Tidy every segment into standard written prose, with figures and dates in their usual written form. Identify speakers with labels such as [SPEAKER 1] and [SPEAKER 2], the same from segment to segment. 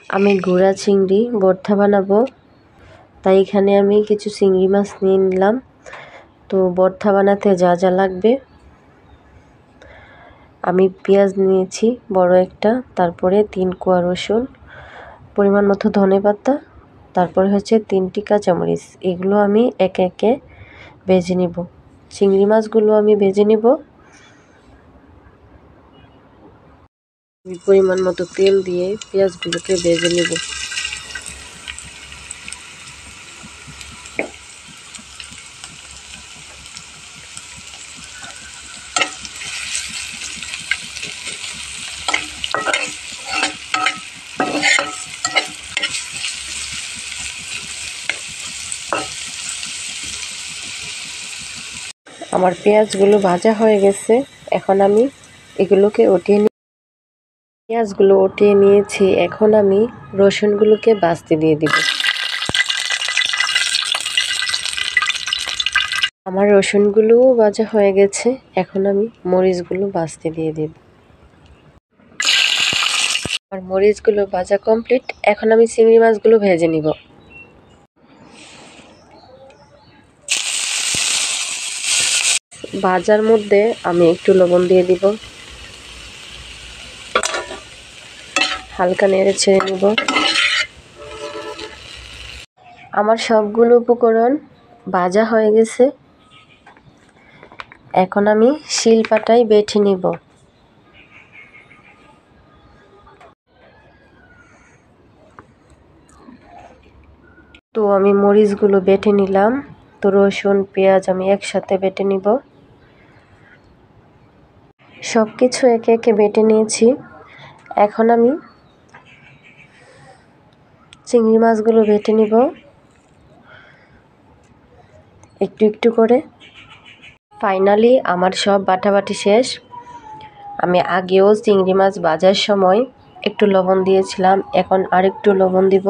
[SPEAKER 1] আমি গুঁড়া চিংড়ি ভর্তা বানাবো, তাই এখানে আমি কিছু চিংড়ি মাছ নিয়ে নিলাম। তো ভর্তা বানাতে যা যা লাগবে, আমি পেঁয়াজ নিয়েছি বড় একটা, তারপরে 3 কোয়া রসুন, পরিমাণ মতো ধনেপাতা, তারপরে হচ্ছে 3টি কাঁচামরিচ। এগুলো আমি একে একে ভেজে নিব। চিংড়ি মাছগুলো আমি ভেজে নিব। পরিমাণ মতো তেল দিয়ে পেঁয়াজগুলোকে ভেজে নিব। আমার পেঁয়াজগুলো ভাজা হয়ে গেছে, এখন আমি এগুলোকে পেঁয়াজগুলো উঠিয়ে নিয়েছি। এখন আমি রসুনগুলোকে ভাজতে দিয়ে দিব। আমার রসুনগুলোও ভাজা হয়ে গেছে, এখন আমি মরিচগুলো ভাজতে দিয়ে দিব। আমার মরিচগুলো ভাজা কমপ্লিট, এখন আমি চিংড়ি মাছগুলো ভেজে নিব। ভাজার মধ্যে আমি একটু লবণ দিয়ে দিব, হালকা নেড়ে ছেড়ে নিব। আমার সবগুলো উপকরণ ভাজা হয়ে গেছে, এখন আমি শিলপাটায় বেটে নিব। তো আমি মরিচগুলো বেটে নিলাম। তো রসুন পেঁয়াজ আমি একসাথে বেটে নিব। সব কিছু একে একে বেটে নিয়েছি। এখন আমি চিংড়ি মাছগুলো বেটে নিব একটু একটু করে। ফাইনালি আমার সব বাটাবাটি শেষ। আমি আগেও চিংড়ি মাছ ভাজার সময় একটু লবণ দিয়েছিলাম, এখন আরেকটু লবণ দিব।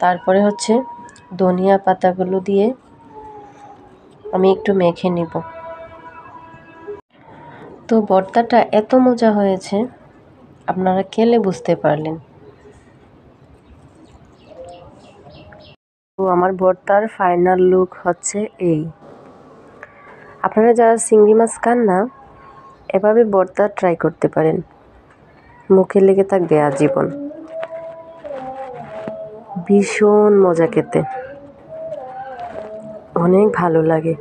[SPEAKER 1] তারপরে হচ্ছে ধনিয়া পাতাগুলো দিয়ে আমি একটু মেখে নিব। তো ভর্তাটা এত মজা হয়েছে, আপনারা খেলে বুঝতে পারলেন। তো আমার ভর্তার ফাইনাল লুক হচ্ছে এই। আপনারা যারা চিংড়ি মাছ খান না, এভাবে ভর্তা ট্রাই করতে পারেন, মুখে লেগে থাকবে আজীবন। ভীষণ মজা খেতে, অনেক ভালো লাগে।